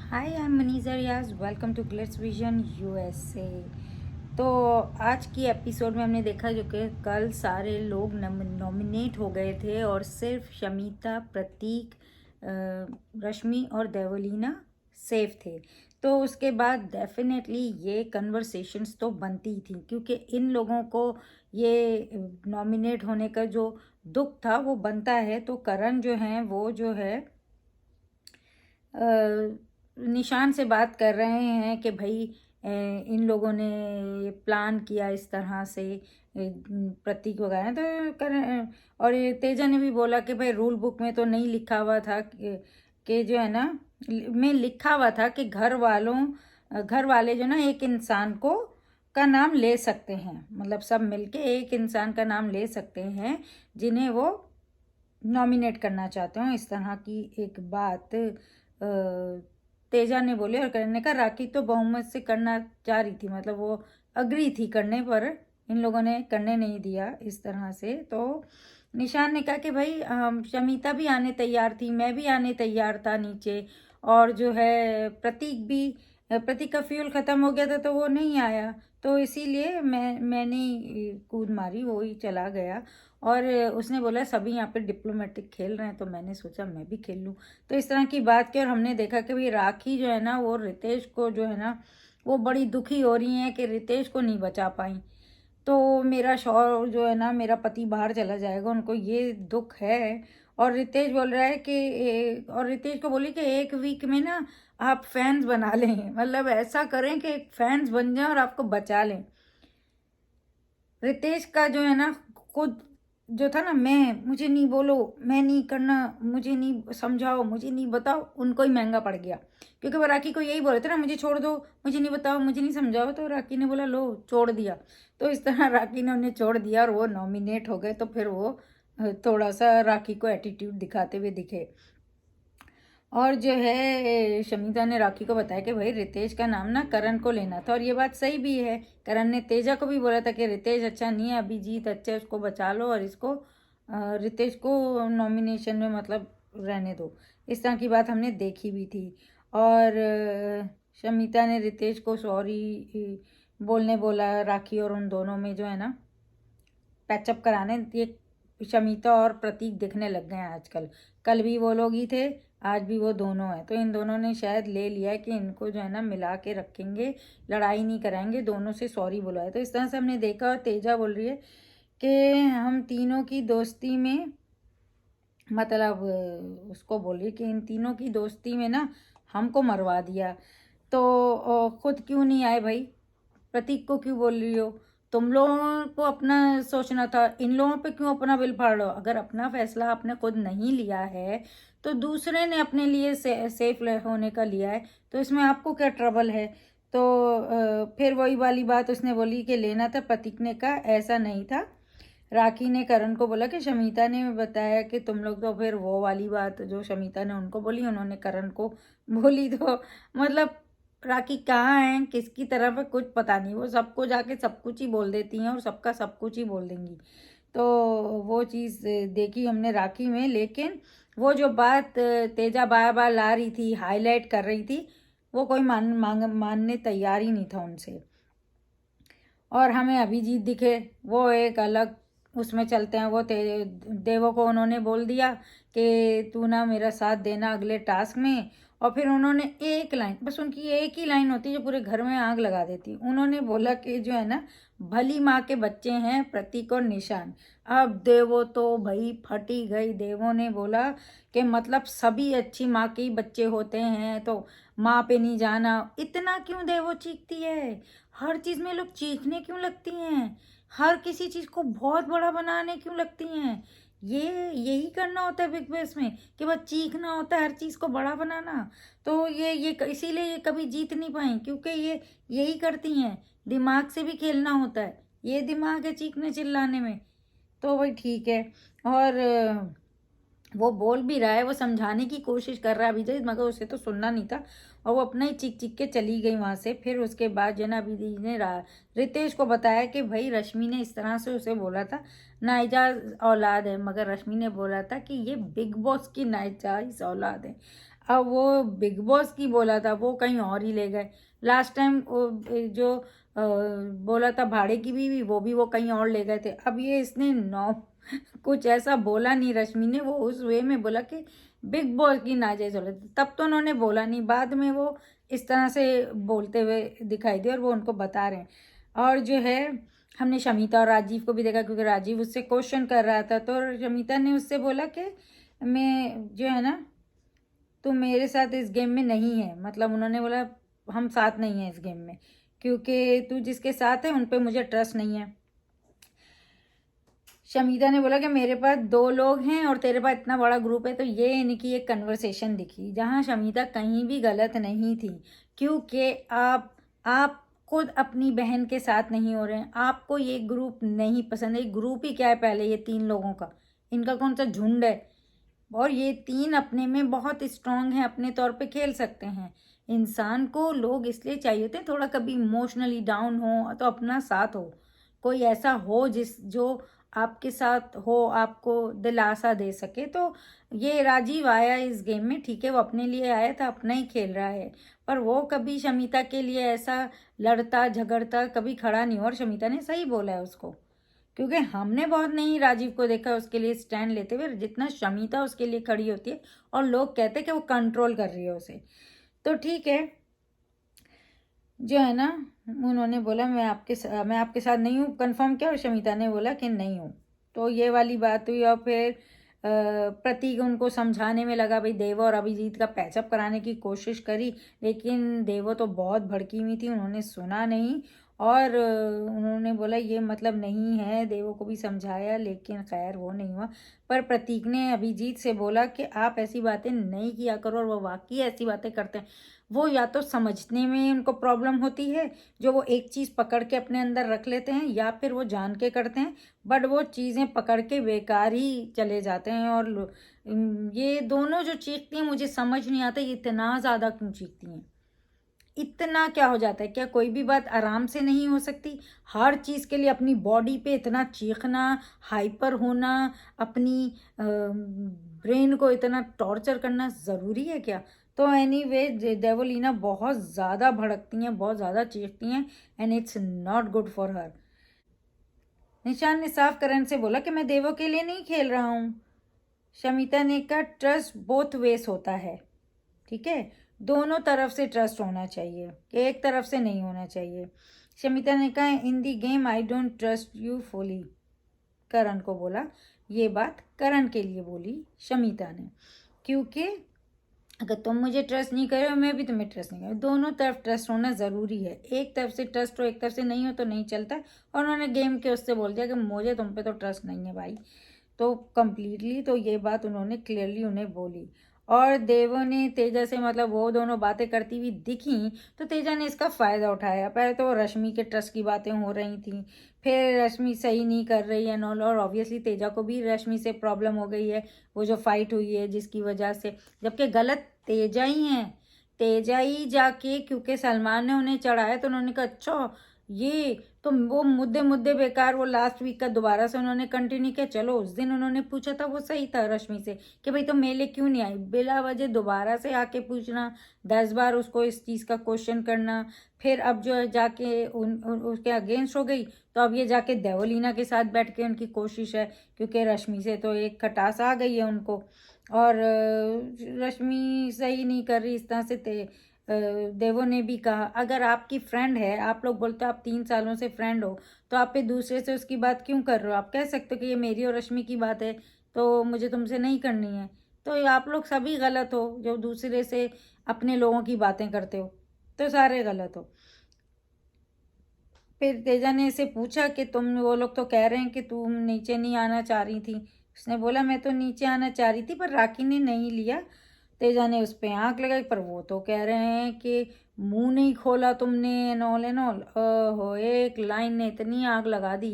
Hi, I am Maniza Riaz. Welcome to glitz vision USA. तो आज की एपिसोड में हमने देखा जो कि कल सारे लोग नॉमिनेट हो गए थे और सिर्फ शमीता, प्रतीक, रश्मि और देवलीना सेफ थे। तो उसके बाद डेफिनेटली ये कन्वर्सेशंस तो बनती ही थी, क्योंकि इन लोगों को ये नॉमिनेट होने का जो दुख था वो बनता है। तो करण जो है वो जो है निशान से बात कर रहे हैं कि भाई इन लोगों ने ये प्लान किया इस तरह से, प्रतीक वगैरह तो कर। और ये तेजा ने भी बोला कि भाई रूल बुक में तो नहीं लिखा हुआ था कि जो है ना, में लिखा हुआ था कि घर वाले जो ना एक इंसान को का नाम ले सकते हैं, मतलब सब मिलके एक इंसान का नाम ले सकते हैं जिन्हें वो नॉमिनेट करना चाहते हो। इस तरह की एक बात तेजा ने बोली। और करण ने कहा राखी तो बहुमत से करना चाह रही थी, मतलब वो अग्री थी करने पर, इन लोगों ने करने नहीं दिया इस तरह से। तो निशान ने कहा कि भाई शमीता भी आने तैयार थी, मैं भी आने तैयार था नीचे, और जो है प्रतीक का फ्यूल ख़त्म हो गया था तो वो नहीं आया, तो इसीलिए मैंने कूद मारी, वो ही चला गया। और उसने बोला सभी यहाँ पे डिप्लोमेटिक खेल रहे हैं तो मैंने सोचा मैं भी खेल लूँ। तो इस तरह की बात की और हमने देखा कि भाई राखी जो है ना वो रितेश को जो है ना वो बड़ी दुखी हो रही हैं कि रितेश को नहीं बचा पाई। तो मेरा शौहर जो है ना, मेरा पति बाहर चला जाएगा, उनको ये दुख है। और रितेश बोल रहा है कि और रितेश को बोली कि एक वीक में ना आप फैंस बना लें, मतलब ऐसा करें कि फैंस बन जाएं और आपको बचा लें। रितेश का जो है ना खुद जो था ना, मुझे नहीं बोलो, मैं नहीं करना, मुझे नहीं समझाओ, मुझे नहीं बताओ, उनको ही महंगा पड़ गया। क्योंकि वो राखी को यही बोले थे ना, मुझे छोड़ दो, मुझे नहीं बताओ, मुझे नहीं समझाओ, तो राखी ने बोला लो छोड़ दिया। तो इस तरह राखी ने उन्हें छोड़ दिया और वो नॉमिनेट हो गए। तो फिर वो थोड़ा सा राखी को एटीट्यूड दिखाते हुए दिखे। और जो है शमीता ने राखी को बताया कि भाई रितेश का नाम ना करण को लेना था, और ये बात सही भी है। करण ने तेजा को भी बोला था कि रितेश अच्छा नहीं है, अभिजीत अच्छा है, उसको बचा लो और इसको रितेश को नॉमिनेशन में मतलब रहने दो। इस तरह की बात हमने देखी भी थी। और शमीता ने रितेश को सॉरी बोलने बोला, राखी और उन दोनों में जो है ना पैचअप कराने। ये शमीता और प्रतीक दिखने लग गए हैं आजकल। कल भी वो लोग ही थे, आज भी वो दोनों हैं। तो इन दोनों ने शायद ले लिया है कि इनको जो है ना मिला के रखेंगे, लड़ाई नहीं कराएंगे, दोनों से सॉरी बुलाए। तो इस तरह से हमने देखा। और तेजा बोल रही है कि हम तीनों की दोस्ती में, मतलब उसको बोल रही है कि इन तीनों की दोस्ती में ना हमको मरवा दिया। तो खुद क्यों नहीं आए भाई, प्रतीक को क्यों बोल रही हो? तुम लोगों को अपना सोचना था, इन लोगों पे क्यों अपना बिल फाड़ लो? अगर अपना फैसला आपने खुद नहीं लिया है तो दूसरे ने अपने लिए सेफ होने का लिया है, तो इसमें आपको क्या ट्रबल है? तो फिर वही वाली बात उसने बोली कि लेना था। प्रतीक ने कहा ऐसा नहीं था। राखी ने करण को बोला कि शमीता ने बताया कि तुम लोग, तो फिर वो वाली बात जो शमीता ने उनको बोली उन्होंने करण को बोली। तो मतलब राखी कहाँ है, किसकी तरफ है, कुछ पता नहीं। वो सबको जाके सब कुछ ही बोल देती हैं और सबका सब कुछ ही बोल देंगी। तो वो चीज़ देखी हमने राखी में। लेकिन वो जो बात तेजा बार बार ला रही थी, हाईलाइट कर रही थी, वो कोई मानने तैयार ही नहीं था उनसे। और हमें अभिजीत दिखे, वो एक अलग उसमें चलते हैं। वो देवो को उन्होंने बोल दिया कि तू ना मेरा साथ देना अगले टास्क में। और फिर उन्होंने एक लाइन, बस उनकी एक ही लाइन होती है जो पूरे घर में आग लगा देती। उन्होंने बोला कि जो है ना, भली माँ के बच्चे हैं प्रतीक और निशान। अब देवो तो भाई फटी गई। देवो ने बोला कि मतलब सभी अच्छी माँ के ही बच्चे होते हैं, तो माँ पे नहीं जाना। इतना क्यों देवो चीखती है? हर चीज़ में लोग चीखने क्यों लगती हैं? हर किसी चीज़ को बहुत बड़ा बनाने क्यों लगती हैं? ये यही करना होता है बिग बॉस में कि बस चीखना होता है, हर चीज़ को बड़ा बनाना। तो ये इसीलिए ये कभी जीत नहीं पाई, क्योंकि ये यही करती हैं। दिमाग से भी खेलना होता है, ये दिमाग है चीखने चिल्लाने में। तो भाई ठीक है। और वो बोल भी रहा है, वो समझाने की कोशिश कर रहा है अभिजीत, मगर उसे तो सुनना नहीं था और वो अपना ही चिक चिक के चली गई वहाँ से। फिर उसके बाद जो ना अभिजीत ने रितेश को बताया कि भाई रश्मि ने इस तरह से उसे बोला था, नाइजायज औलाद है, मगर रश्मि ने बोला था कि ये बिग बॉस की नाइजायज औलाद है। अब वो बिग बॉस की बोला था वो कहीं और ही ले गए। लास्ट टाइम जो बोला था भाड़े की बीवी वो भी वो कहीं और ले गए थे। अब ये इसने नौ कुछ ऐसा बोला नहीं रश्मि ने, वो उस वे में बोला कि बिग बॉस की नाजायज औलाद, तब तो उन्होंने बोला नहीं, बाद में वो इस तरह से बोलते हुए दिखाई दिए और वो उनको बता रहे हैं। और जो है हमने शमिता और राजीव को भी देखा, क्योंकि राजीव उससे क्वेश्चन कर रहा था तो शमिता ने उससे बोला कि मैं जो है ना तो मेरे साथ इस गेम में नहीं है, मतलब उन्होंने बोला हम साथ नहीं हैं इस गेम में, क्योंकि तू जिसके साथ है उन पे मुझे ट्रस्ट नहीं है। शमीता ने बोला कि मेरे पास 2 लोग हैं और तेरे पास इतना बड़ा ग्रुप है, तो ये इनकी एक कन्वर्सेशन दिखी जहाँ शमीता कहीं भी गलत नहीं थी, क्योंकि आप खुद अपनी बहन के साथ नहीं हो रहे हैं, आपको ये ग्रुप नहीं पसंद है। ग्रुप ही क्या है पहले, ये 3 लोगों का, इनका कौन सा झुंड है, और ये 3 अपने में बहुत स्ट्रांग हैं, अपने तौर पे खेल सकते हैं। इंसान को लोग इसलिए चाहिए होते हैं, थोड़ा कभी इमोशनली डाउन हो तो अपना साथ हो, कोई ऐसा हो जो आपके साथ हो, आपको दिलासा दे सके। तो ये राजीव आया इस गेम में, ठीक है वो अपने लिए आया था, अपना ही खेल रहा है, पर वो कभी शमिता के लिए ऐसा लड़ता झगड़ता कभी खड़ा नहीं हुआ। और शमिता ने सही बोला है उसको, क्योंकि हमने बहुत नहीं राजीव को देखा उसके लिए स्टैंड लेते हुए जितना शमिता उसके लिए खड़ी होती है, और लोग कहते हैं कि वो कंट्रोल कर रही है उसे। तो ठीक है, जो है ना उन्होंने बोला मैं आपके साथ नहीं हूँ, कंफर्म किया, और शमिता ने बोला कि नहीं हूँ। तो ये वाली बात हुई। और फिर प्रतीक उनको समझाने में लगा, भाई देवो और अभिजीत का पैचअप कराने की कोशिश करी, लेकिन देवो तो बहुत भड़की हुई थी, उन्होंने सुना नहीं। और उन्होंने बोला ये मतलब नहीं है, देवो को भी समझाया, लेकिन खैर वो नहीं हुआ। पर प्रतीक ने अभिजीत से बोला कि आप ऐसी बातें नहीं किया करो, और वो वाकई ऐसी बातें करते हैं। वो या तो समझने में उनको प्रॉब्लम होती है, जो वो एक चीज़ पकड़ के अपने अंदर रख लेते हैं, या फिर वो जान के करते हैं, बट वो चीज़ें पकड़ के बेकार ही चले जाते हैं। और ये दोनों जो चीखती हैं मुझे समझ नहीं आता ये इतना ज़्यादा क्यों चीखती हैं, इतना क्या हो जाता है, क्या कोई भी बात आराम से नहीं हो सकती? हर चीज़ के लिए अपनी बॉडी पे इतना चीखना, हाइपर होना, अपनी ब्रेन को इतना टॉर्चर करना ज़रूरी है क्या? तो एनीवे देवोलीना बहुत ज़्यादा भड़कती हैं, बहुत ज़्यादा चीखती हैं, and it's not good for her. निशान ने साफ करण से बोला कि मैं देवों के लिए नहीं खेल रहा हूँ। शमिता ने कहा ट्रस्ट बोथ वेज होता है, ठीक है, दोनों तरफ से ट्रस्ट होना चाहिए, एक तरफ से नहीं होना चाहिए। शमिता ने कहा in the game I don't trust you fully, Karan को बोला, ये बात करण के लिए बोली शमिता ने, क्योंकि अगर तुम मुझे ट्रस्ट नहीं करे मैं भी तुम्हें ट्रस्ट नहीं करूँ, दोनों तरफ ट्रस्ट होना ज़रूरी है, एक तरफ से ट्रस्ट हो एक तरफ से नहीं हो तो नहीं चलता। और उन्होंने गेम के उससे बोल दिया कि मुझे तुम पे तो ट्रस्ट नहीं है भाई, तो कंप्लीटली, तो ये बात उन्होंने क्लियरली उन्हें बोली। और देवो ने तेजा से, मतलब वो दोनों बातें करती हुई दिखी, तो तेजा ने इसका फ़ायदा उठाया। पहले तो रश्मि के ट्रस्ट की बातें हो रही थी, फिर रश्मि सही नहीं कर रही है नॉल, और ऑब्वियसली तेजा को भी रश्मि से प्रॉब्लम हो गई है, वो जो फाइट हुई है जिसकी वजह से, जबकि गलत तेजा ही है। तेजा ही जाके, क्योंकि सलमान ने उन्हें चढ़ाया तो उन्होंने कहा अच्छा ये तो वो मुद्दे मुद्दे बेकार, वो लास्ट वीक का दोबारा से उन्होंने कंटिन्यू किया। चलो उस दिन उन्होंने पूछा था वो सही था रश्मि से कि भाई तुम मेले क्यों नहीं आई, बिला वजह दोबारा से आके पूछना, 10 बार उसको इस चीज़ का क्वेश्चन करना, फिर अब जो है जाके उसके अगेंस्ट हो गई, तो अब ये जाके देवोलीना के साथ बैठ के उनकी कोशिश है, क्योंकि रश्मि से तो एक खटास आ गई है उनको, और रश्मि सही नहीं कर रही इस तरह से। देवो ने भी कहा अगर आपकी फ्रेंड है, आप लोग बोलते हो आप 3 सालों से फ्रेंड हो, तो आप पे दूसरे से उसकी बात क्यों कर रहे हो? आप कह सकते हो कि ये मेरी और रश्मि की बात है तो मुझे तुमसे नहीं करनी है। तो ये आप लोग सभी गलत हो जो दूसरे से अपने लोगों की बातें करते हो, तो सारे गलत हो। फिर तेजा ने इसे पूछा कि तुम, वो लोग तो कह रहे हैं कि तुम नीचे नहीं आना चाह रही थी। उसने बोला मैं तो नीचे आना चाह रही थी पर राखी ने नहीं लिया। तेजा ने उस पर आँख लगाई, पर वो तो कह रहे हैं कि मुंह नहीं खोला तुमने, एनॉल एनॉल। ओहो, एक लाइन ने इतनी आग लगा दी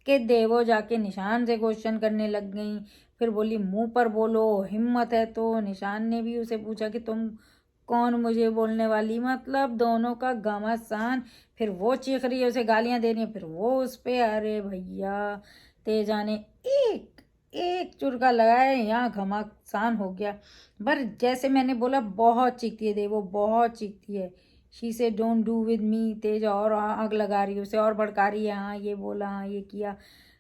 कि देवो जाके निशान से क्वेश्चन करने लग गई। फिर बोली मुंह पर बोलो, हिम्मत है तो। निशान ने भी उसे पूछा कि तुम कौन मुझे बोलने वाली, मतलब दोनों का घमासान। फिर वो चीख रही है, उसे गालियां दे रही है, फिर वो उस पे, अरे भैया। तेजा ने एक एक चुरका लगाया, यहाँ घमासान हो गया। पर जैसे मैंने बोला, बहुत चीखती है देवो, बहुत चीखती है। शी से don't do with me. Teja और आग लगा रही है उसे, और भड़का रही है, हाँ ये बोला, हाँ ये किया।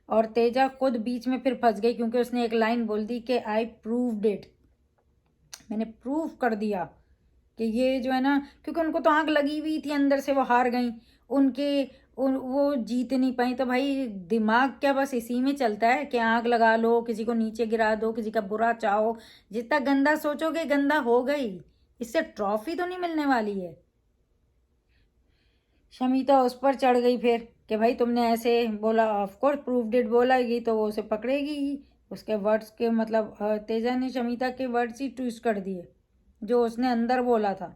और तेजा खुद बीच में फिर फंस गई, क्योंकि उसने एक लाइन बोल दी कि आई प्रूव्ड इट, मैंने प्रूव कर दिया कि ये जो है ना, क्योंकि उनको तो आग लगी हुई थी अंदर से, वो हार गई। उनके वो जीत नहीं पाई। तो भाई दिमाग क्या बस इसी में चलता है कि आग लगा लो, किसी को नीचे गिरा दो, किसी का बुरा चाहो। जितना गंदा सोचोगे गंदा हो गई, इससे ट्रॉफी तो नहीं मिलने वाली है। शमिता उस पर चढ़ गई फिर कि भाई तुमने ऐसे बोला, ऑफ कोर्स प्रूफ डिड बोलेगी तो वो उसे पकड़ेगी ही। उसके वर्ड्स के मतलब तेजा ने शमिता के वर्ड्स ही ट्विस्ट कर दिए जो उसने अंदर बोला था।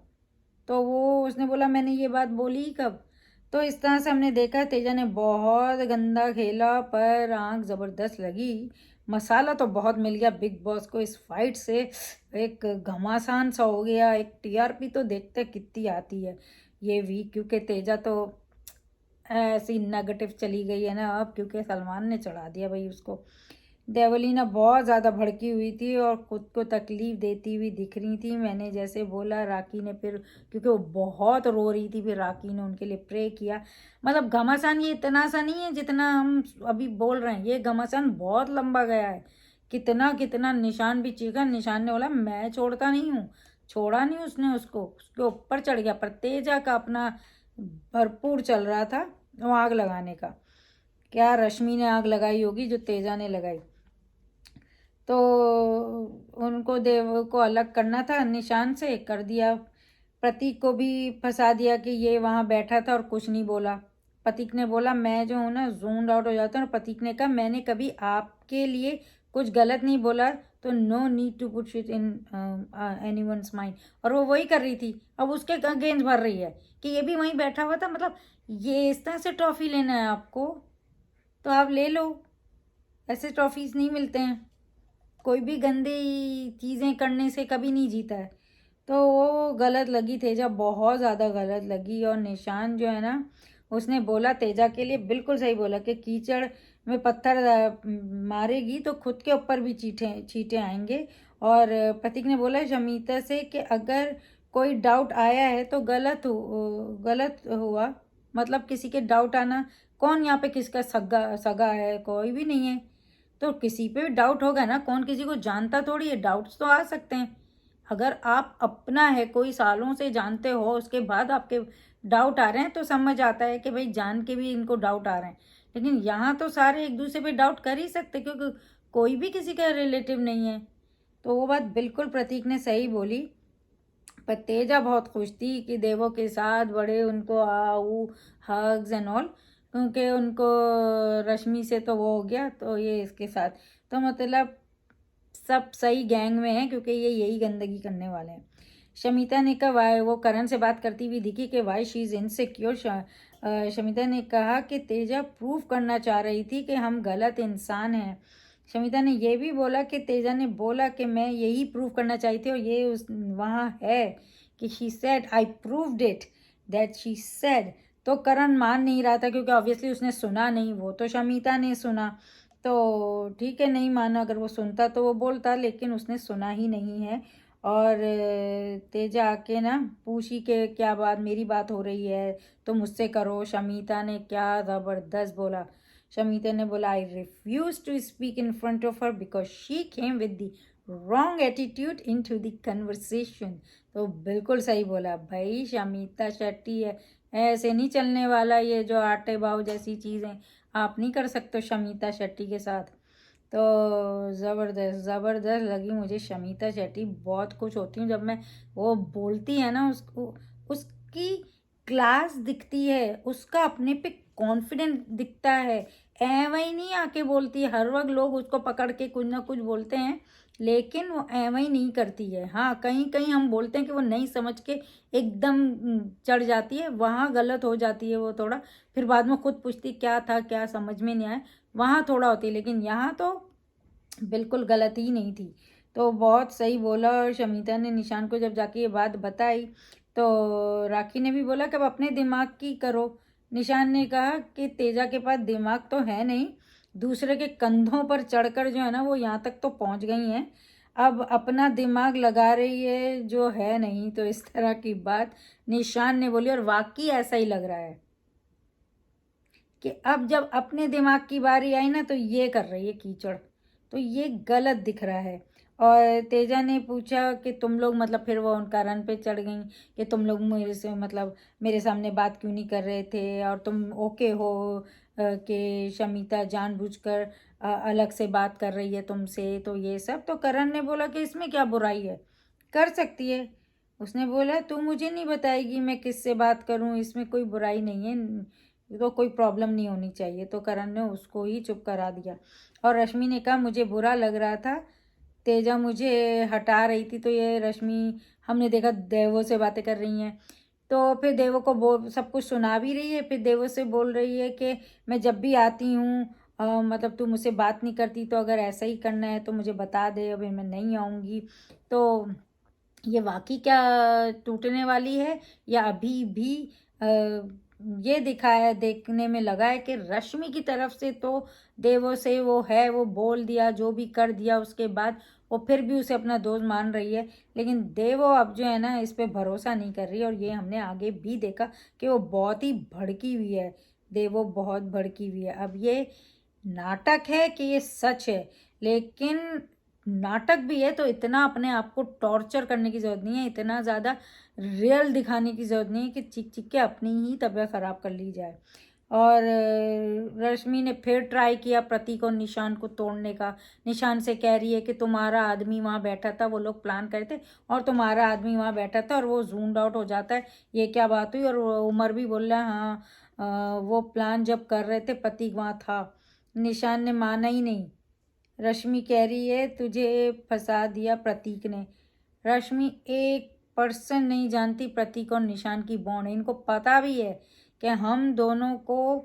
तो वो उसने बोला मैंने ये बात बोली ही कब। तो इस तरह से हमने देखा तेजा ने बहुत गंदा खेला, पर आंख ज़बरदस्त लगी। मसाला तो बहुत मिल गया बिग बॉस को इस फाइट से। एक घमासान सा हो गया। एक टीआरपी तो देखते कितनी आती है ये वीक, क्योंकि तेजा तो ऐसी नेगेटिव चली गई है ना अब, क्योंकि सलमान ने चढ़ा दिया भाई उसको। देवलीना बहुत ज़्यादा भड़की हुई थी और खुद को तकलीफ़ देती हुई दिख रही थी। मैंने जैसे बोला, राखी ने फिर, क्योंकि वो बहुत रो रही थी, फिर राखी ने उनके लिए प्रे किया। मतलब घमासान ये इतना सा नहीं है जितना हम अभी बोल रहे हैं, ये घमासान बहुत लंबा गया है। कितना कितना निशान भी चीखा। निशान ने बोला मैं छोड़ता नहीं हूँ, छोड़ा नहीं उसने उसको, उसके ऊपर चढ़ गया। पर तेजा का अपना भरपूर चल रहा था वो आग लगाने का। क्या रश्मि ने आग लगाई होगी जो तेजा ने लगाई। तो उनको देव को अलग करना था निशान से, कर दिया। प्रतीक को भी फंसा दिया कि ये वहाँ बैठा था और कुछ नहीं बोला। प्रतीक ने बोला मैं जो हूँ ना जोन आउट हो जाता हूँ। प्रतीक ने कहा मैंने कभी आपके लिए कुछ गलत नहीं बोला, तो no need to put it in anyone's mind. और वो वही कर रही थी, अब उसके गेंद भर रही है कि ये भी वहीं बैठा हुआ था। मतलब ये इस तरह से ट्रॉफी लेना है आपको, तो आप ले लो। ऐसे ट्रॉफीज नहीं मिलते हैं। कोई भी गंदी चीज़ें करने से कभी नहीं जीता है। तो वो गलत लगी तेजा, बहुत ज़्यादा गलत लगी। और निशान जो है ना, उसने बोला तेजा के लिए बिल्कुल सही बोला कि कीचड़ में पत्थर मारेगी तो खुद के ऊपर भी चीटे छींटे आएंगे। और प्रतीक ने बोला शमिता से कि अगर कोई डाउट आया है तो गलत हुआ। मतलब किसी के डाउट आना, कौन यहाँ पे किसका सगा सगा है, कोई भी नहीं है। तो किसी पे भी डाउट होगा ना, कौन किसी को जानता थोड़ी है, डाउट्स तो आ सकते हैं। अगर आप अपना है, कोई सालों से जानते हो, उसके बाद आपके डाउट आ रहे हैं, तो समझ आता है कि भाई जान के भी इनको डाउट आ रहे हैं। लेकिन यहाँ तो सारे एक दूसरे पे डाउट कर ही सकते, क्योंकि कोई भी किसी का रिलेटिव नहीं है। तो वो बात बिल्कुल प्रतीक ने सही बोली। पर तेजा बहुत खुश थी कि देवों के साथ बड़े उनको आऊ हग्स एंड ऑल, क्योंकि उनको रश्मि से तो वो हो गया, तो ये इसके साथ तो मतलब सब सही गैंग में है, क्योंकि ये यही गंदगी करने वाले हैं। शमिता ने कहा वाई, वो करण से बात करती हुई दिखी कि why she is insecure. Shamita ने कहा कि तेजा प्रूव करना चाह रही थी कि हम गलत इंसान हैं। शमिता ने यह भी बोला कि तेजा ने बोला कि मैं यही प्रूव करना चाहती थी, और ये उस वहाँ है कि she said I proved it, that she said. तो करण मान नहीं रहा था, क्योंकि ऑब्वियसली उसने सुना नहीं, वो तो शमिता ने सुना। तो ठीक है, नहीं माना, अगर वो सुनता तो वो बोलता, लेकिन उसने सुना ही नहीं है। और तेजा आके ना पूछी कि क्या बात, मेरी बात हो रही है तो मुझसे करो। शमिता ने क्या ज़बरदस्त बोला। शमिता ने बोला I refuse to speak in front of her because she came with the wrong attitude into the conversation. तो बिल्कुल सही बोला भाई, शमिता शेट्टी है, ऐसे नहीं चलने वाला। ये जो आटे बाव जैसी चीज़ें आप नहीं कर सकते शमिता शेट्टी के साथ। तो ज़बरदस्त ज़बरदस्त लगी मुझे शमिता शेट्टी। बहुत खुश होती हूँ जब मैं, वो बोलती है ना, उसको उसकी क्लास दिखती है, उसका अपने पे कॉन्फिडेंस दिखता है। ऐਵੇਂ ही नहीं आके बोलती है, हर वक्त लोग उसको पकड़ के कुछ ना कुछ बोलते हैं, लेकिन वो ऐਵੇਂ ही नहीं करती है। हाँ, कहीं कहीं हम बोलते हैं कि वो नहीं समझ के एकदम चढ़ जाती है, वहाँ गलत हो जाती है वो थोड़ा। फिर बाद में खुद पूछती क्या था, क्या समझ में नहीं आया, वहाँ थोड़ा होती है। लेकिन यहाँ तो बिल्कुल गलत ही नहीं थी। तो बहुत सही बोला। और शमिता ने निशान को जब जाके ये बात बताई, तो राखी ने भी बोला कि अब अपने दिमाग की करो। निशान ने कहा कि तेजा के पास दिमाग तो है नहीं, दूसरे के कंधों पर चढ़कर जो है ना वो यहाँ तक तो पहुँच गई हैं, अब अपना दिमाग लगा रही है जो है नहीं। तो इस तरह की बात निशान ने बोली और वाकई ऐसा ही लग रहा है कि अब जब अपने दिमाग की बारी आई ना तो ये कर रही है कीचड़, तो ये गलत दिख रहा है। और तेजा ने पूछा कि तुम लोग मतलब, फिर वो उनका रन पे चढ़ गई कि तुम लोग मेरे से मतलब मेरे सामने बात क्यों नहीं कर रहे थे, और तुम ओके हो कि शमिता जानबूझकर अलग से बात कर रही है तुमसे, तो ये सब। तो करण ने बोला कि इसमें क्या बुराई है, कर सकती है। उसने बोला तू मुझे नहीं बताएगी मैं किससे बात करूं, इसमें कोई बुराई नहीं है, तो कोई प्रॉब्लम नहीं होनी चाहिए। तो करण ने उसको ही चुप करा दिया। और रश्मि ने कहा मुझे बुरा लग रहा था, तेजा मुझे हटा रही थी, तो ये रश्मि हमने देखा देवों से बातें कर रही हैं। तो फिर देवों को सब कुछ सुना भी रही है, फिर देवों से बोल रही है कि मैं जब भी आती हूँ मतलब तू मुझसे बात नहीं करती, तो अगर ऐसा ही करना है तो मुझे बता दे, अभी मैं नहीं आऊँगी। तो ये वाकई क्या टूटने वाली है, या अभी भी ये दिखाया देखने में लगा है कि रश्मि की तरफ से तो देवों से वो है, वो बोल दिया जो भी कर दिया, उसके बाद वो फिर भी उसे अपना दोस्त मान रही है। लेकिन देवो अब जो है ना इस पे भरोसा नहीं कर रही, और ये हमने आगे भी देखा कि वो बहुत ही भड़की हुई है। देवो बहुत भड़की हुई है। अब ये नाटक है कि ये सच है, लेकिन नाटक भी है तो इतना अपने आप को टॉर्चर करने की ज़रूरत नहीं है, इतना ज़्यादा रियल दिखाने की ज़रूरत नहीं है कि चीख चीख के अपनी ही तबीयत ख़राब कर ली जाए। और रश्मि ने फिर ट्राई किया प्रतीक और निशान को तोड़ने का। निशान से कह रही है कि तुम्हारा आदमी वहाँ बैठा था, वो लोग प्लान करे थे और तुम्हारा आदमी वहाँ बैठा था, और वो जूम्ड आउट हो जाता है, ये क्या बात हुई। और उमर भी बोल रहा है हाँ वो प्लान जब कर रहे थे प्रतीक वहाँ था। निशान ने माना ही नहीं। रश्मि कह रही है तुझे फंसा दिया प्रतीक ने। रश्मि 1% नहीं जानती प्रतीक और निशान की बॉन्ड। इनको पता भी है कि हम दोनों को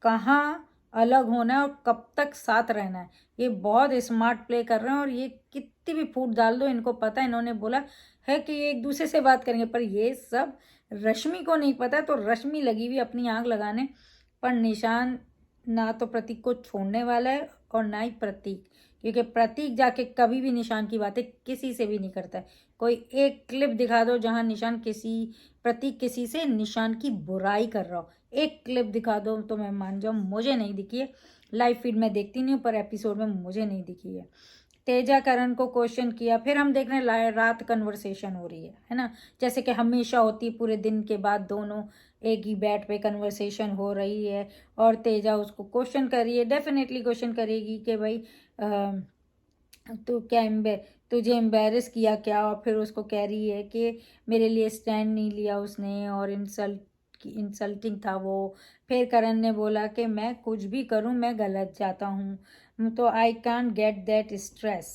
कहाँ अलग होना है और कब तक साथ रहना है। ये बहुत स्मार्ट प्ले कर रहे हैं, और ये कितनी भी फूट डाल दो इनको पता है। इन्होंने बोला है कि ये एक दूसरे से बात करेंगे, पर ये सब रश्मि को नहीं पता। तो रश्मि लगी हुई अपनी आग लगाने, पर निशान ना तो प्रतीक को छोड़ने वाला है और ना ही प्रतीक, क्योंकि प्रतीक जाके कभी भी निशान की बातें किसी से भी नहीं करता है। कोई एक क्लिप दिखा दो जहां निशान प्रतीक किसी से निशान की बुराई कर रहा हो, एक क्लिप दिखा दो तो मैं मान जाऊँ। मुझे नहीं दिखी है, लाइव फीड में देखती नहीं हूँ, पर एपिसोड में मुझे नहीं दिखी है। तेजा करण को क्वेश्चन किया, फिर हम देख रहे हैं रात कन्वर्सेशन हो रही है ना, जैसे कि हमेशा होती है, पूरे दिन के बाद दोनों एक ही बैट पे कन्वर्सेशन हो रही है। और तेजा उसको क्वेश्चन कर रही है, डेफिनेटली क्वेश्चन करेगी कि भाई तो क्या तुझे एम्बेरस किया क्या। और फिर उसको कह रही है कि मेरे लिए स्टैंड नहीं लिया उसने, और इंसल्टिंग था वो। फिर करण ने बोला कि मैं कुछ भी करूं मैं गलत जाता हूं, तो I can't get that stress,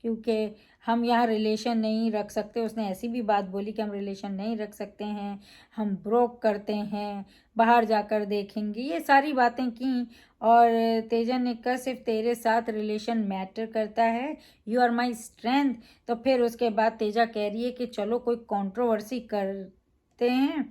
क्योंकि हम यहाँ रिलेशन नहीं रख सकते। उसने ऐसी भी बात बोली कि हम रिलेशन नहीं रख सकते हैं, हम ब्रोक करते हैं, बाहर जाकर देखेंगे, ये सारी बातें की। और तेजा ने कहा सिर्फ तेरे साथ रिलेशन मैटर करता है, यू आर माई स्ट्रेंथ। तो फिर उसके बाद तेजा कह रही है कि चलो कोई कंट्रोवर्सी करते हैं,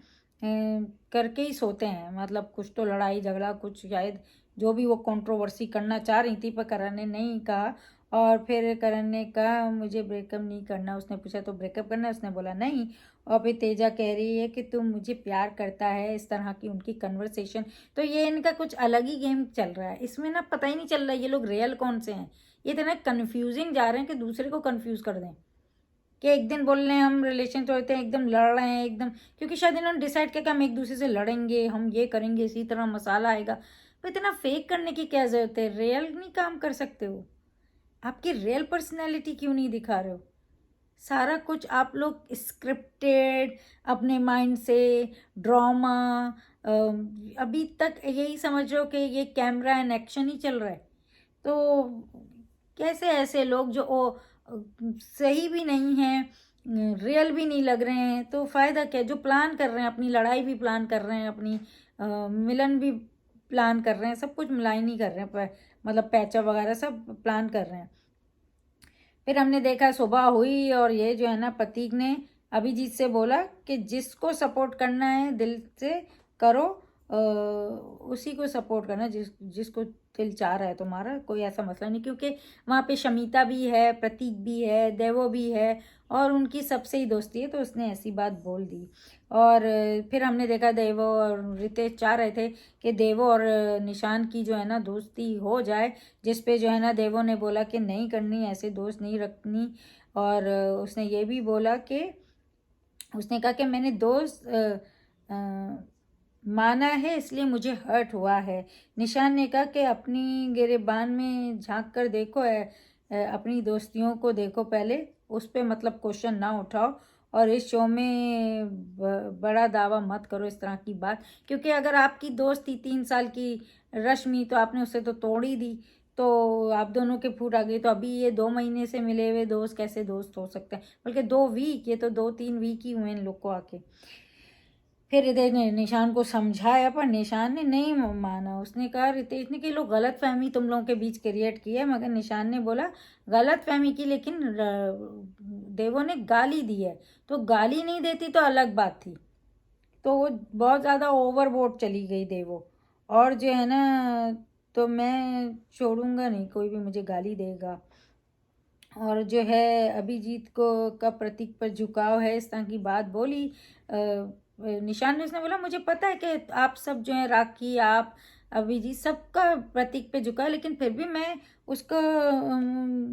करके ही सोते हैं, मतलब कुछ तो लड़ाई झगड़ा कुछ शायद जो भी वो कंट्रोवर्सी करना चाह रही थी, पर करण ने नहीं कहा। और फिर करण ने कहा मुझे ब्रेकअप नहीं करना। उसने पूछा तो ब्रेकअप करना है, उसने बोला नहीं। और फिर तेजा कह रही है कि तुम मुझे प्यार करता है, इस तरह की उनकी कन्वर्सेशन। तो ये इनका कुछ अलग ही गेम चल रहा है, इसमें ना पता ही नहीं चल रहा है ये लोग रियल कौन से हैं। ये इतना कन्फ्यूजिंग जा रहे हैं कि दूसरे को कन्फ्यूज कर दें, कि एक दिन बोल रहे हैं हम रिलेशन तोड़ते हैं, एकदम लड़ रहे हैं एकदम, क्योंकि शायद इन्होंने डिसाइड किया कि हम एक दूसरे से लड़ेंगे, हम ये करेंगे, इसी तरह मसाला आएगा। तो इतना फेक करने की क्या जरूरत है, रियल नहीं काम कर सकते हो, आपकी रियल पर्सनैलिटी क्यों नहीं दिखा रहे हो। सारा कुछ आप लोग स्क्रिप्टेड अपने माइंड से ड्रामा, अभी तक यही समझ लो कि ये कैमरा एंड एक्शन ही चल रहा है। तो कैसे ऐसे लोग जो सही भी नहीं हैं, रियल भी नहीं लग रहे हैं, तो फ़ायदा क्या। जो प्लान कर रहे हैं, अपनी लड़ाई भी प्लान कर रहे हैं, अपनी मिलन भी प्लान कर रहे हैं, सब कुछ मिलाई नहीं कर रहे हैं, मतलब पैचा वगैरह सब प्लान कर रहे हैं। फिर हमने देखा सुबह हुई, और ये जो है ना प्रतीक ने अभिजीत से बोला कि जिसको सपोर्ट करना है दिल से करो, उसी को सपोर्ट करना जिसको दिल चाह रहा है तुम्हारा, कोई ऐसा मसला नहीं, क्योंकि वहाँ पे शमिता भी है, प्रतीक भी है, देवो भी है और उनकी सबसे ही दोस्ती है, तो उसने ऐसी बात बोल दी। और फिर हमने देखा देवो और रितेश चाह रहे थे कि देवो और निशान की जो है ना दोस्ती हो जाए, जिस पे जो है ना देवो ने बोला कि नहीं करनी, ऐसे दोस्त नहीं रखनी। और उसने ये भी बोला कि उसने कहा कि मैंने दोस्त माना है इसलिए मुझे हर्ट हुआ है। निशान ने कहा कि अपनी गिरेबान में झांक कर देखो है, अपनी दोस्तियों को देखो पहले, उस पर मतलब क्वेश्चन ना उठाओ और इस शो में बड़ा दावा मत करो इस तरह की बात, क्योंकि अगर आपकी दोस्त थी 3 साल की रश्मि, तो आपने उससे तो तोड़ ही दी, तो आप दोनों के फूट आ गई। तो अभी ये 2 महीने से मिले हुए दोस्त कैसे दोस्त हो सकते हैं, बल्कि 2 वीक, ये तो 2-3 वीक ही हुए इन लोग को आके। फिर रितेश ने निशान को समझाया पर निशान ने नहीं माना। उसने कहा, रितेश ने, कि लोग गलत फहमी तुम लोगों के बीच क्रिएट की है। मगर निशान ने बोला गलत फहमी की, लेकिन देवो ने गाली दी है, तो गाली नहीं देती तो अलग बात थी। तो वो बहुत ज़्यादा ओवरबोर्ड चली गई देवो, और जो है ना, तो मैं छोड़ूंगा नहीं, कोई भी मुझे गाली देगा। और जो है अभिजीत को का प्रतीक पर झुकाव है, इस तरह की बात बोली निशान ने। उसने बोला मुझे पता है कि आप सब जो है, राखी, आप, अभिजीत, सबका प्रतीक पे झुका है, लेकिन फिर भी मैं उसको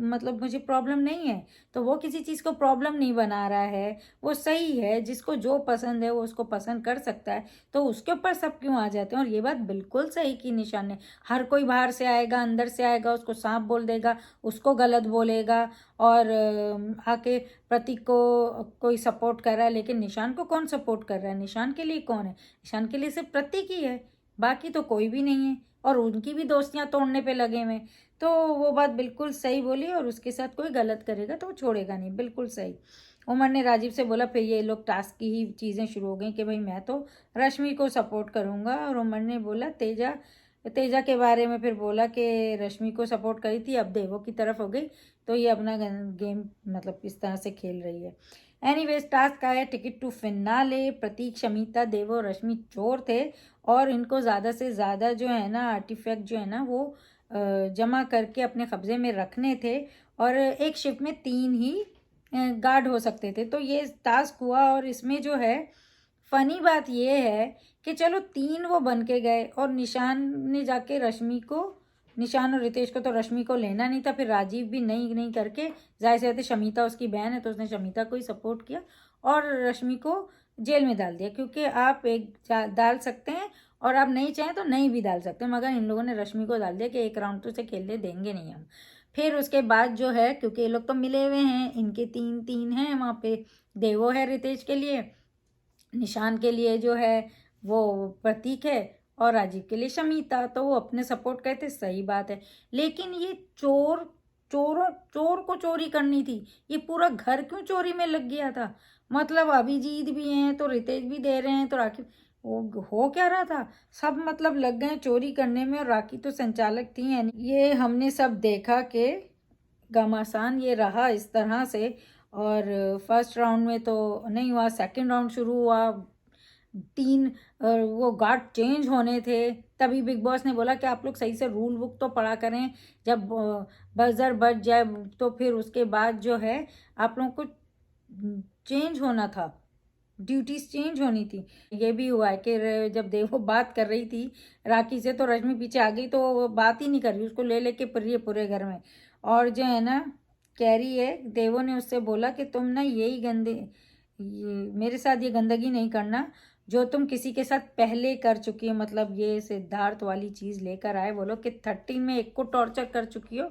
मतलब मुझे प्रॉब्लम नहीं है। तो वो किसी चीज़ को प्रॉब्लम नहीं बना रहा है, वो सही है, जिसको जो पसंद है वो उसको पसंद कर सकता है, तो उसके ऊपर सब क्यों आ जाते हैं। और ये बात बिल्कुल सही की निशान ने। हर कोई बाहर से आएगा, अंदर से आएगा, उसको सांप बोल देगा, उसको गलत बोलेगा, और आके प्रतीक को कोई सपोर्ट कर रहा है, लेकिन निशान को कौन सपोर्ट कर रहा है? निशान के लिए कौन है? निशान के लिए सिर्फ प्रतीक ही है, बाकी तो कोई भी नहीं है, और उनकी भी दोस्तियां तोड़ने पे लगे हुए। तो वो बात बिल्कुल सही बोली, और उसके साथ कोई गलत करेगा तो वो छोड़ेगा नहीं, बिल्कुल सही। उमर ने राजीव से बोला, फिर ये लोग टास्क की ही चीज़ें शुरू हो गई कि भाई मैं तो रश्मि को सपोर्ट करूँगा। और उमर ने बोला तेजा तेजा के बारे में, फिर बोला कि रश्मि को सपोर्ट करी थी, अब देवो की तरफ हो गई, तो ये अपना गेम मतलब इस तरह से खेल रही है। एनीवेज, टास्क आया टिकट टू फिनाले। प्रतीक, शमिता, देवो, रश्मि चोर थे, और इनको ज़्यादा से ज़्यादा जो है ना आर्टिफैक्ट जो है ना वो जमा करके अपने कब्जे में रखने थे, और एक शिफ्ट में 3 ही गार्ड हो सकते थे। तो ये टास्क हुआ, और इसमें जो है फनी बात ये है कि चलो 3 वो बन के गए, और निशान ने जाके रश्मि को, निशान और रितेश को तो रश्मि को लेना नहीं था, फिर राजीव भी नहीं नहीं करके, जाहिर सी बात है शमिता उसकी बहन है, तो उसने शमिता को ही सपोर्ट किया और रश्मि को जेल में डाल दिया, क्योंकि आप एक डाल सकते हैं और आप नहीं चाहें तो नहीं भी डाल सकते, मगर इन लोगों ने रश्मि को डाल दिया कि एक राउंड तो उसे खेलने देंगे नहीं हम। फिर उसके बाद जो है, क्योंकि ये लोग तो मिले हुए हैं, इनके 3-3 हैं वहाँ पे, देवो है रितेश के लिए, निशान के लिए जो है वो प्रतीक है, और राजीव के लिए शमिता, तो वो अपने सपोर्ट करते, सही बात है। लेकिन ये चोर को चोरी करनी थी, ये पूरा घर क्यों चोरी में लग गया था? मतलब अभिजीत भी हैं तो रितेश भी दे रहे हैं, तो राखी वो हो क्या रहा था? सब मतलब लग गए चोरी करने में, और राखी तो संचालक थी है। ये हमने सब देखा कि घमासान ये रहा इस तरह से। और फर्स्ट राउंड में तो नहीं हुआ, सेकंड राउंड शुरू हुआ, 3 वो गार्ड चेंज होने थे, तभी बिग बॉस ने बोला कि आप लोग सही से रूल बुक तो पढ़ा करें, जब बजर बज जाए तो फिर उसके बाद जो है आप लोगों को चेंज होना था, ड्यूटीज चेंज होनी थी। ये भी हुआ है कि जब देवो बात कर रही थी राखी से, तो रश्मि पीछे आ गई, तो वो बात ही नहीं कर रही, उसको ले लेके फिर रही है पूरे घर में। और जो है ना, कह रही है, देवो ने उससे बोला कि तुम ना यही मेरे साथ ये गंदगी नहीं करना जो तुम किसी के साथ पहले कर चुकी हो, मतलब ये सिद्धार्थ वाली चीज़ लेकर आए वो लोग कि 13 में एक को टॉर्चर कर चुकी हो,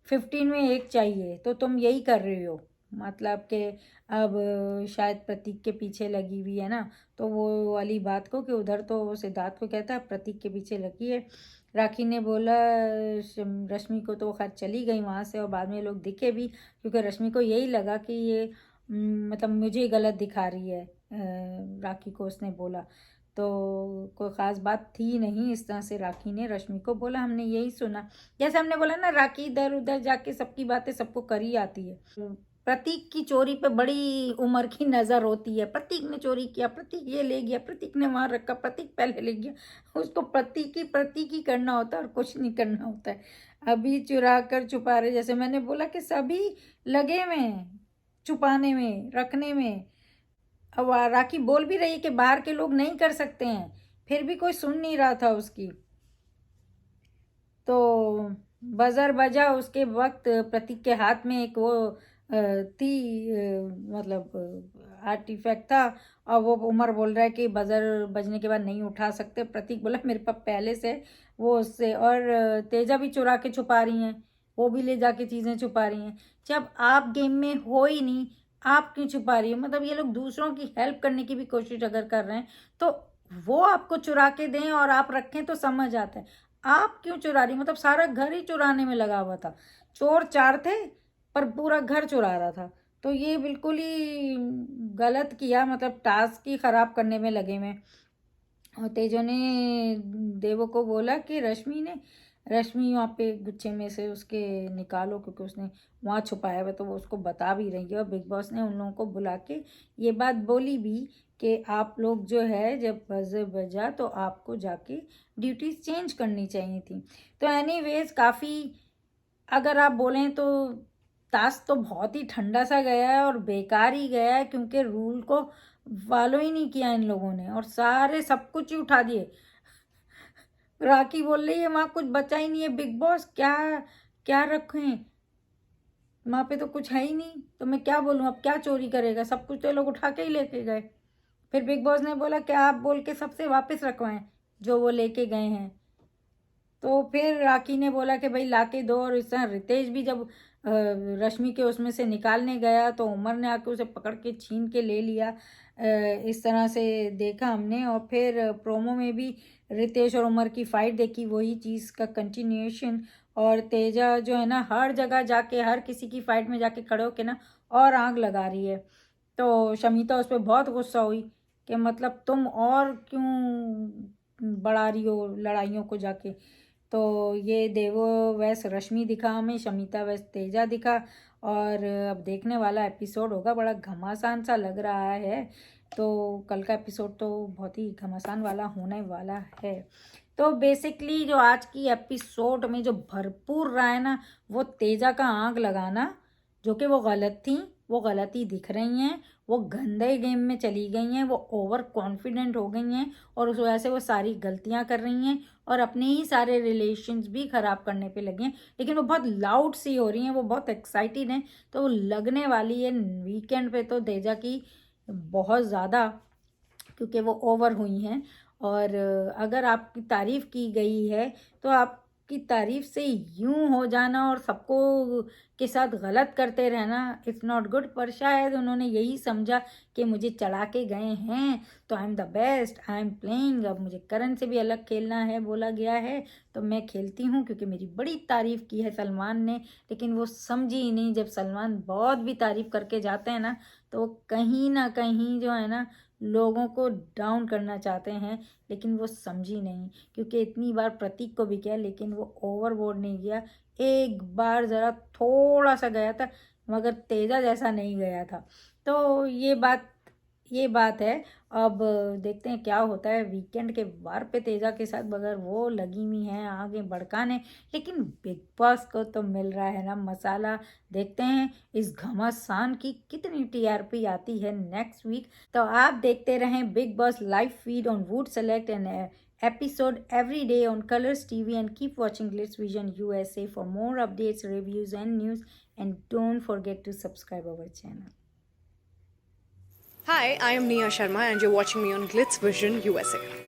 15 में एक चाहिए, तो तुम यही कर रही हो। मतलब कि अब शायद प्रतीक के पीछे लगी हुई है ना, तो वो वाली बात को कि उधर तो सिद्धार्थ को कहता है प्रतीक के पीछे लगी है। राखी ने बोला रश्मि को, तो खैर चली गई वहाँ से, और बाद में लोग दिखे भी, क्योंकि रश्मि को यही लगा कि ये मतलब मुझे गलत दिखा रही है, राखी को उसने बोला। तो कोई ख़ास बात थी नहीं, इस तरह से राखी ने रश्मि को बोला, हमने यही सुना। जैसे हमने बोला ना, राखी इधर उधर जाके सबकी बातें सबको कर ही आती है। प्रतीक की चोरी पे बड़ी उम्र की नज़र होती है। प्रतीक ने चोरी किया, प्रतीक ये ले गया, प्रतीक ने वहाँ रखा, प्रतीक पहले ले गया। उसको प्रतीक ही करना होता है और कुछ नहीं करना होता है। अभी चुरा कर छुपा रहे, जैसे मैंने बोला कि सभी लगे हुए हैं छुपाने में, रखने में। अब राखी बोल भी रही है कि बाहर के लोग नहीं कर सकते हैं, फिर भी कोई सुन नहीं रहा था उसकी। तो बजर बजा उसके वक्त प्रतीक के हाथ में एक वो थी, मतलब आर्टिफैक्ट था। और वो उमर बोल रहा है कि बजर बजने के बाद नहीं उठा सकते। प्रतीक बोला मेरे पास पहले से वो उससे। और तेजा भी चुरा के छुपा रही हैं, वो भी ले जाके चीज़ें छुपा रही हैं। जब आप गेम में हो ही नहीं, आप क्यों छुपा रही हो? मतलब ये लोग दूसरों की हेल्प करने की भी कोशिश अगर कर रहे हैं तो वो आपको चुरा के दें और आप रखें तो समझ आता है। आप क्यों चुरा रही? मतलब सारा घर ही चुराने में लगा हुआ था। चोर 4 थे पर पूरा घर चुरा रहा था। तो ये बिल्कुल ही गलत किया, मतलब टास्क ही खराब करने में लगे में। और तेजो ने देवो को बोला कि रश्मि वहाँ पे गुच्छे में से उसके निकालो, क्योंकि उसने वहाँ छुपाया हुआ। तो वो उसको बता भी रही है। और बिग बॉस ने उन लोगों को बुला के ये बात बोली भी कि आप लोग जो है जब बजर बजा तो आपको जाके ड्यूटीज चेंज करनी चाहिए थी। तो एनीवेज काफ़ी, अगर आप बोलें तो टास्क तो बहुत ही ठंडा सा गया है और बेकार ही गया है, क्योंकि रूल को फॉलो ही नहीं किया इन लोगों ने और सारे सब कुछ ही उठा दिए। राखी बोल रही है वहाँ कुछ बचा ही नहीं है। बिग बॉस क्या क्या रखें, वहाँ पे तो कुछ है ही नहीं। तो मैं क्या बोलूँ, अब क्या चोरी करेगा? सब कुछ तो ये लोग उठा के ही लेके गए। फिर बिग बॉस ने बोला कि आप बोल के सबसे वापस रखवाएं जो वो लेके गए हैं। तो फिर राखी ने बोला कि भाई ला के दो। और इस तरह रितेश भी जब रश्मि के उसमें से निकालने गया तो उमर ने आके उसे पकड़ के छीन के ले लिया। इस तरह से देखा हमने। और फिर प्रोमो में भी रितेश और उमर की फाइट देखी, वही चीज़ का कंटिन्यूएशन। और तेजा जो है ना हर जगह जाके हर किसी की फाइट में जाके खड़े होके ना और आग लगा रही है। तो शमिता उस पर बहुत गुस्सा हुई कि मतलब तुम और क्यों बढ़ा रही हो लड़ाइयों को जाके। तो ये देवो वैस रश्मि दिखा हमें, शमिता वैस तेजा दिखा। और अब देखने वाला एपिसोड होगा, बड़ा घमासान सा लग रहा है। तो कल का एपिसोड तो बहुत ही घमासान वाला होने वाला है। तो बेसिकली जो आज की एपिसोड में जो भरपूर रहा है ना, वो तेजा का आग लगाना, जो कि वो गलत थी, वो गलती दिख रही हैं। वो गंदे गेम में चली गई हैं, वो ओवर कॉन्फिडेंट हो गई हैं और उस वजह से वो सारी गलतियां कर रही हैं और अपने ही सारे रिलेशंस भी ख़राब करने पे लगे हैं। लेकिन वो बहुत लाउड सी हो रही हैं, वो बहुत एक्साइटेड हैं। तो वो लगने वाली है वीकेंड पे तो तेजा की बहुत ज़्यादा, क्योंकि वो ओवर हुई हैं। और अगर आपकी तारीफ़ की गई है तो आपकी तारीफ़ से यूं हो जाना और सबको के साथ गलत करते रहना इट्स नॉट गुड। पर शायद उन्होंने यही समझा कि मुझे चढ़ा के गए हैं तो I am the best, I am playing, अब मुझे करण से भी अलग खेलना है बोला गया है तो मैं खेलती हूँ। क्योंकि मेरी बड़ी तारीफ़ की है सलमान ने, लेकिन वो समझी ही नहीं। जब सलमान बहुत भी तारीफ़ करके जाते हैं ना तो कहीं ना कहीं जो है ना लोगों को डाउन करना चाहते हैं, लेकिन वो समझी नहीं। क्योंकि इतनी बार प्रतीक को भी किया लेकिन वो ओवरबोर्ड नहीं गया। एक बार ज़रा थोड़ा सा गया था, मगर तेजा जैसा नहीं गया था। तो ये बात है। अब देखते हैं क्या होता है वीकेंड के वार पे तेजा के साथ, मगर वो लगी हुई हैं आगे भड़काने। लेकिन बिग बॉस को तो मिल रहा है ना मसाला। देखते हैं इस घमासान की कितनी टीआरपी आती है नेक्स्ट वीक। तो आप देखते रहें big boss live feed on would select and episode every day on Colors TV and keep watching Glitz Vision USA for more updates, reviews and news, and don't forget to subscribe our channel. Hi, I am Nia Sharma and you're watching me on Glitz Vision USA.